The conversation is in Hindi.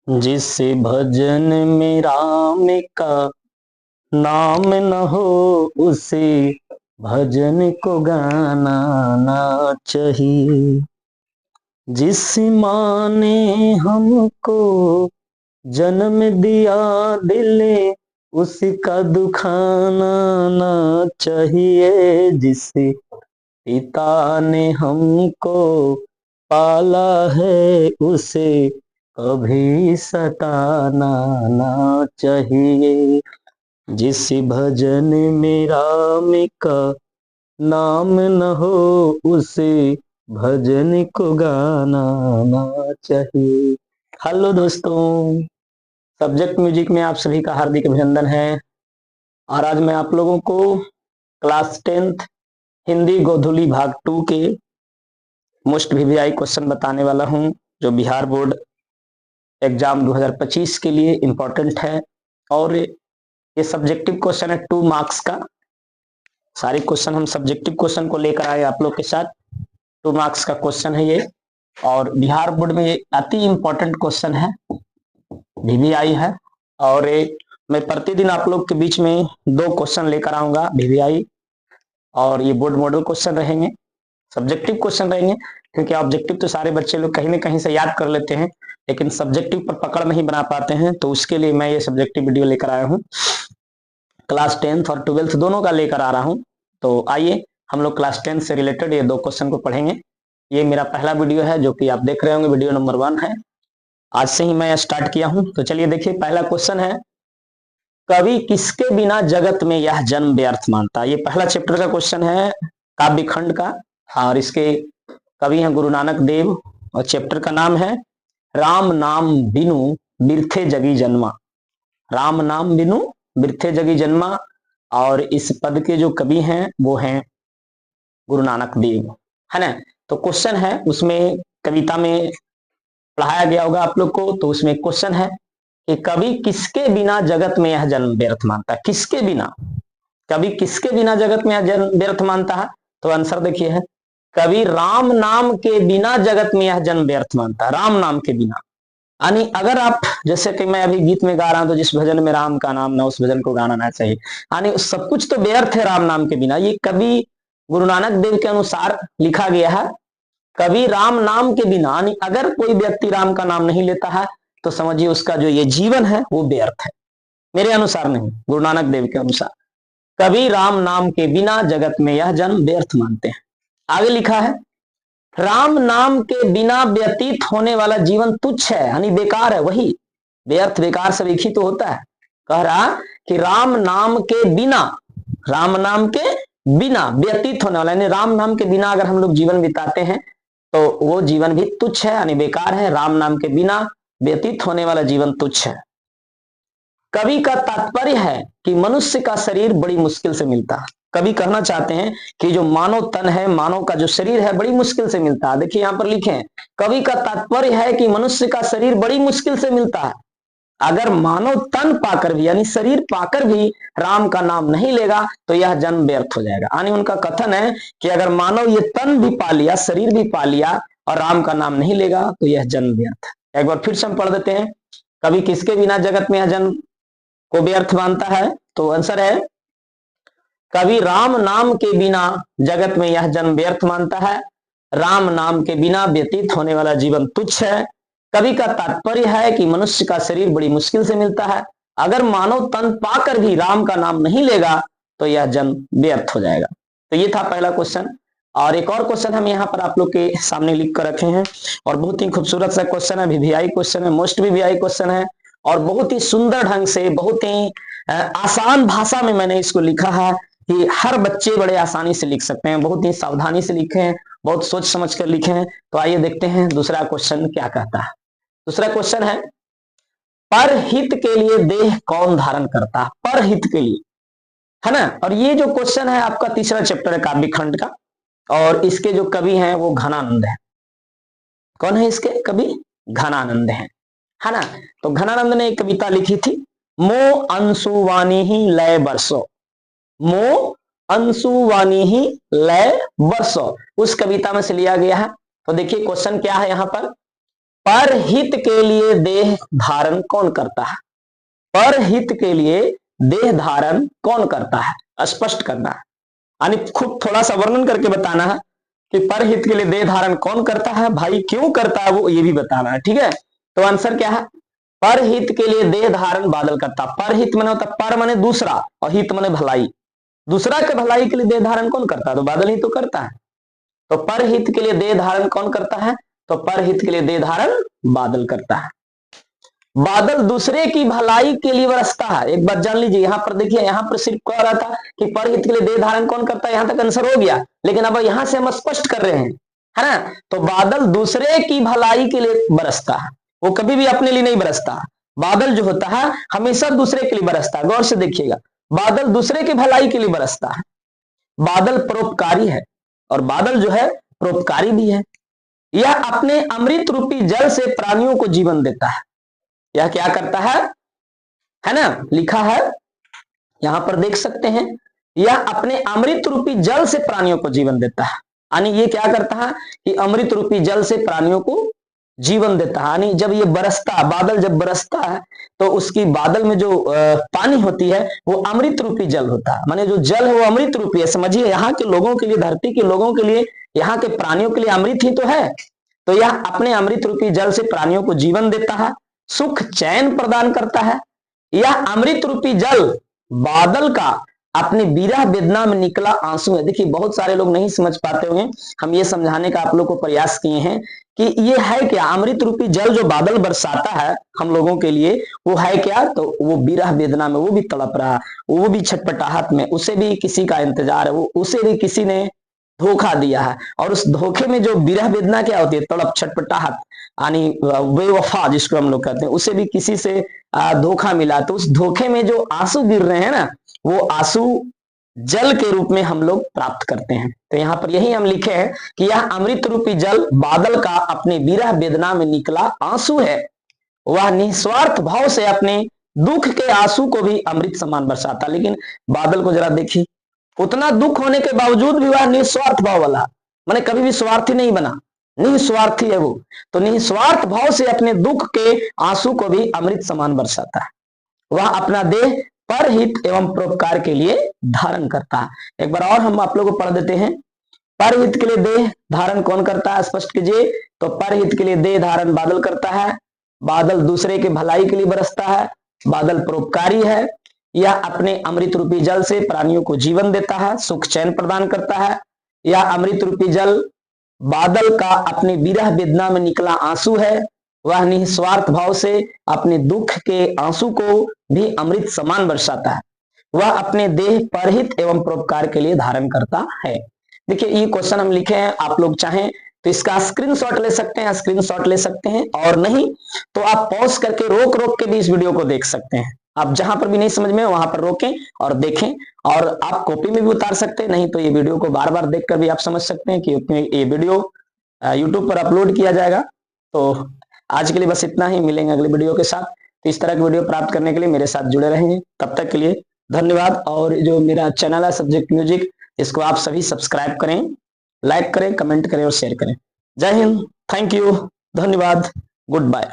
जिस भजन में राम का नाम न हो उसे भजन को गाना ना चाहिए। जिस माँ ने हमको जन्म दिया दिले उसका दुखाना ना चाहिए। जिस पिता ने हमको पाला है उसे कभी सताना ना चाहिए। जिस भजन में राम का नाम न हो उसे भजन को गाना ना चाहिए। हेलो दोस्तों, सब्जेक्ट म्यूजिक में आप सभी का हार्दिक अभिनंदन है। और आज मैं आप लोगों को क्लास 10th हिंदी गोधुली भाग 2 के मोस्ट वीवीआई क्वेश्चन बताने वाला हूं, जो बिहार बोर्ड एग्जाम 2025 के लिए इंपॉर्टेंट है। और ये सब्जेक्टिव क्वेश्चन है 2 मार्क्स का। सारे क्वेश्चन हम सब्जेक्टिव क्वेश्चन को लेकर आए आप लोग के साथ। 2 मार्क्स का क्वेश्चन है ये, और बिहार बोर्ड में ये अति इंपॉर्टेंट क्वेश्चन है, वीवीआई है। और मैं प्रतिदिन आप लोग के बीच में 2 क्वेश्चन लेकर आऊंगा वीवीआई, और ये बोर्ड मॉडल क्वेश्चन रहेंगे, सब्जेक्टिव क्वेश्चन रहेंगे। क्योंकि ऑब्जेक्टिव तो सारे बच्चे लोग कहीं ना कहीं से याद कर लेते हैं, लेकिन सब्जेक्टिव पर पकड़ नहीं बना पाते हैं, तो उसके लिए मैं ये सब्जेक्टिव वीडियो लेकर आया हूँ। क्लास 10th और 12th दोनों का लेकर आ रहा हूँ। तो आइए हम लोग क्लास 10 से रिलेटेड ये 2 क्वेश्चन को पढ़ेंगे। ये मेरा पहला वीडियो है जो कि आप देख रहे होंगे, वीडियो नंबर 1 है। आज से ही मैं स्टार्ट किया हूं। तो चलिए देखिए, पहला क्वेश्चन है, कवि किसके बिना जगत में यह जन्म व्यर्थ मानता। ये पहला चैप्टर का क्वेश्चन है काव्य खंड का, और इसके कवि हैं गुरु नानक देव, और चैप्टर का नाम है राम नाम बिनु बिरथे जगी जन्मा। राम नाम बिनु बिरथे जगी जन्मा। और इस पद के जो कवि हैं वो हैं गुरु नानक देव, है ना। तो क्वेश्चन है, उसमें कविता में पढ़ाया गया होगा आप लोग को। तो उसमें क्वेश्चन है कि कवि किसके बिना जगत में यह जन्म व्यर्थ मानता है। किसके बिना, कवि किसके बिना जगत में यह जन्म व्यर्थ मानता है। तो आंसर देखिए है, कवि राम नाम के बिना जगत में यह जन्म व्यर्थ मानता है। राम नाम के बिना, यानी अगर आप, जैसे कि मैं अभी गीत में गा रहा हूं, तो जिस भजन में राम का नाम ना उस भजन को गाना ना चाहिए, यानी सब कुछ तो व्यर्थ है राम नाम के बिना। ये कवि गुरु नानक देव के अनुसार लिखा गया है। कभी राम नाम के बिना, यानी अगर कोई व्यक्ति राम का नाम नहीं लेता है तो समझिए उसका जो ये जीवन है वो व्यर्थ है। मेरे अनुसार नहीं, गुरु नानक देव के अनुसार कभी राम नाम के बिना जगत में यह जन्म व्यर्थ मानते हैं। आगे लिखा है, राम नाम के बिना व्यतीत होने वाला जीवन तुच्छ है, यानी बेकार है। वही व्यर्थ बेकार सब एक ही तो होता है। कह रहा कि राम नाम के बिना, राम नाम के बिना व्यतीत होने वाला, यानी राम नाम के बिना अगर हम लोग जीवन बिताते हैं तो वो जीवन भी तुच्छ है, यानी बेकार है। राम नाम के बिना व्यतीत होने वाला जीवन तुच्छ है। कवि का तात्पर्य है कि मनुष्य का शरीर बड़ी मुश्किल से मिलता है। कवि कहना चाहते हैं कि जो मानव तन है, मानव का जो शरीर है, बड़ी मुश्किल से मिलता है। देखिए यहां पर लिखे हैं, कवि का तात्पर्य है कि मनुष्य का शरीर बड़ी मुश्किल से मिलता है। अगर मानव तन पाकर भी, यानी शरीर पाकर भी राम का नाम नहीं लेगा तो यह जन्म व्यर्थ हो जाएगा। यानी उनका कथन है कि अगर मानव ये तन भी पा लिया, शरीर भी पा लिया, और राम का नाम नहीं लेगा तो यह जन्म व्यर्थ है। एक बार फिर से हम पढ़ देते हैं, कभी किसके बिना जगत में यह जन्म को व्यर्थ मानता है। तो आंसर है, कभी राम नाम के बिना जगत में यह जन्म व्यर्थ मानता है। राम नाम के बिना व्यतीत होने वाला जीवन तुच्छ है। कवि का तात्पर्य है कि मनुष्य का शरीर बड़ी मुश्किल से मिलता है। अगर मानव तन पाकर भी राम का नाम नहीं लेगा तो यह जन्म व्यर्थ हो जाएगा। तो ये था पहला क्वेश्चन। और एक और क्वेश्चन हम यहाँ पर आप लोग के सामने लिख कर रखे हैं, और बहुत ही खूबसूरत सा क्वेश्चन है, वीवीआई क्वेश्चन है, मोस्ट वीवीआई क्वेश्चन है, और बहुत ही सुंदर ढंग से, बहुत ही आसान भाषा में मैंने इसको लिखा है कि हर बच्चे बड़े आसानी से लिख सकते हैं। बहुत ही सावधानी से लिखे हैं, बहुत सोच समझ कर लिखे हैं। तो आइए देखते हैं दूसरा क्वेश्चन क्या कहता है। दूसरा क्वेश्चन है, पर हित के लिए देह कौन धारण करता है। पर हित के लिए, है ना। और ये जो क्वेश्चन है आपका तीसरा चैप्टर है काव्य खंड का, और इसके जो कवि हैं वो घनानंद है। कौन है इसके कवि? घनानंद है ना। तो घनानंद ने एक कविता लिखी थी, मो अंशुवानी ही लय बरसो। मो अंशुवानी ही लय बरसो, उस कविता में से लिया गया है। तो देखिए क्वेश्चन क्या है यहाँ पर, परहित के लिए देह धारण कौन करता है? परहित के लिए देह धारण कौन करता है, स्पष्ट करना है, यानी खूब थोड़ा सा वर्णन करके बताना है कि परहित के लिए देह धारण कौन करता है, भाई क्यों करता है वो ये भी बताना है। ठीक है, तो आंसर क्या है? परहित के लिए देह धारण बादल करता। परहित माने होता, पर माने दूसरा और हित माने भलाई, दूसरा के भलाई के लिए देह धारण कौन करता है? तो बादल ही तो करता है। तो परहित के लिए देह धारण कौन करता है? तो परहित के लिए देह धारण बादल करता है। बादल दूसरे की भलाई के लिए बरसता है। एक बात जान लीजिए, यहां पर देखिए, यहां पर सिर्फ कह रहा था कि परहित के लिए देह धारण कौन करता है, यहां तक आंसर हो गया, लेकिन अब यहां से हम स्पष्ट कर रहे हैं, है ना। तो बादल दूसरे की भलाई के लिए बरसता है, वो कभी भी अपने लिए नहीं बरसता। बादल जो होता है हमेशा दूसरे के लिए बरसता है। गौर से देखिएगा, बादल दूसरे की भलाई के लिए बरसता है। बादल परोपकारी है, और बादल जो है परोपकारी भी है। यह अपने अमृत रूपी जल से प्राणियों को जीवन देता है। यह क्या करता है ना, लिखा है यहां पर देख सकते हैं, यह अपने अमृत रूपी जल से प्राणियों को जीवन देता है। यानी ये क्या करता है कि अमृत रूपी जल से प्राणियों को जीवन देता है। यानी जब ये बरसता, बादल जब बरसता है तो उसकी बादल में जो पानी होती है वो अमृत रूपी जल होता है। माने जो जल है वो अमृत रूपी है। समझिए, यहाँ के लोगों के लिए, धरती के लोगों के लिए, यहाँ के प्राणियों के लिए अमृत ही तो है। तो यह अपने अमृत रूपी जल से प्राणियों को जीवन देता है, सुख चैन प्रदान करता है। यह अमृत रूपी जल बादल का अपने विरह वेदना में निकला आंसू है। देखिए, बहुत सारे लोग नहीं समझ पाते होंगे, हम ये समझाने का आप लोग को प्रयास किए हैं कि ये है क्या, अमृत रूपी जल जो बादल बरसाता है हम लोगों के लिए, वो है क्या? तो वो विरह वेदना में वो भी तड़प रहा है, वो भी छटपटाहट में, उसे भी किसी का इंतजार है, वो उसे भी किसी ने धोखा दिया है। और उस धोखे में जो विरह वेदना क्या होती है, तड़प छटपटाहट, यानी बेवफा जिसको हम लोग कहते हैं, उसे भी किसी से धोखा मिला। तो उस धोखे में जो आंसू गिर रहे हैं ना, वो आंसू जल के रूप में हम लोग प्राप्त करते हैं। तो यहाँ पर यही हम लिखे हैं कि यह अमृत रूपी जल बादल का अपने विरह वेदना में निकला आंसू है। वह निस्वार्थ भाव से अपने दुख के आंसू को भी अमृत समान बरसाता। लेकिन बादल को जरा देखिए, उतना दुख होने के बावजूद भी वह निस्वार्थ भाव वाला, माने कभी भी स्वार्थी नहीं बना, निस्वार्थी है वो। तो निस्वार्थ भाव से अपने दुख के आंसू को भी अमृत समान बरसाता है। वह अपना देह परहित एवं परोपकार के लिए धारण करता है। एक बार और हम आप लोगों को पढ़ देते हैं। परहित के लिए देह धारण कौन करता है, स्पष्ट कीजिए। तो परहित के लिए देह धारण बादल करता है। बादल दूसरे के भलाई के लिए बरसता है। बादल परोपकारी है। यह अपने अमृत रूपी जल से प्राणियों को जीवन देता है, सुख चैन प्रदान करता है। यह अमृत रूपी जल बादल का अपने विरह वेदना में निकला आंसू है। वह निस्वार्थ भाव से अपने दुख के आंसू को भी अमृत समान बरसाता है। वह अपने देह परहित एवं परोपकार के लिए धारण करता है। देखिए, ये क्वेश्चन हम लिखे हैं, आप लोग चाहें तो इसका स्क्रीनशॉट ले सकते हैं, स्क्रीनशॉट ले सकते हैं, और नहीं तो आप पॉज करके रोक रोक के भी इस वीडियो को देख सकते हैं। आप जहां पर भी नहीं समझ में वहां पर रोकें और देखें, और आप कॉपी में भी उतार सकते हैं, नहीं तो ये वीडियो को बार बार देखकर भी आप समझ सकते हैं कि ये वीडियो यूट्यूब पर अपलोड किया जाएगा। तो आज के लिए बस इतना ही, मिलेंगे अगले वीडियो के साथ। तो इस तरह की वीडियो प्राप्त करने के लिए मेरे साथ जुड़े रहेंगे। तब तक के लिए धन्यवाद। और जो मेरा चैनल है सब्जेक्ट म्यूजिक, इसको आप सभी सब्सक्राइब करें, लाइक करें, कमेंट करें और शेयर करें। जय हिंद, थैंक यू, धन्यवाद, गुड बाय।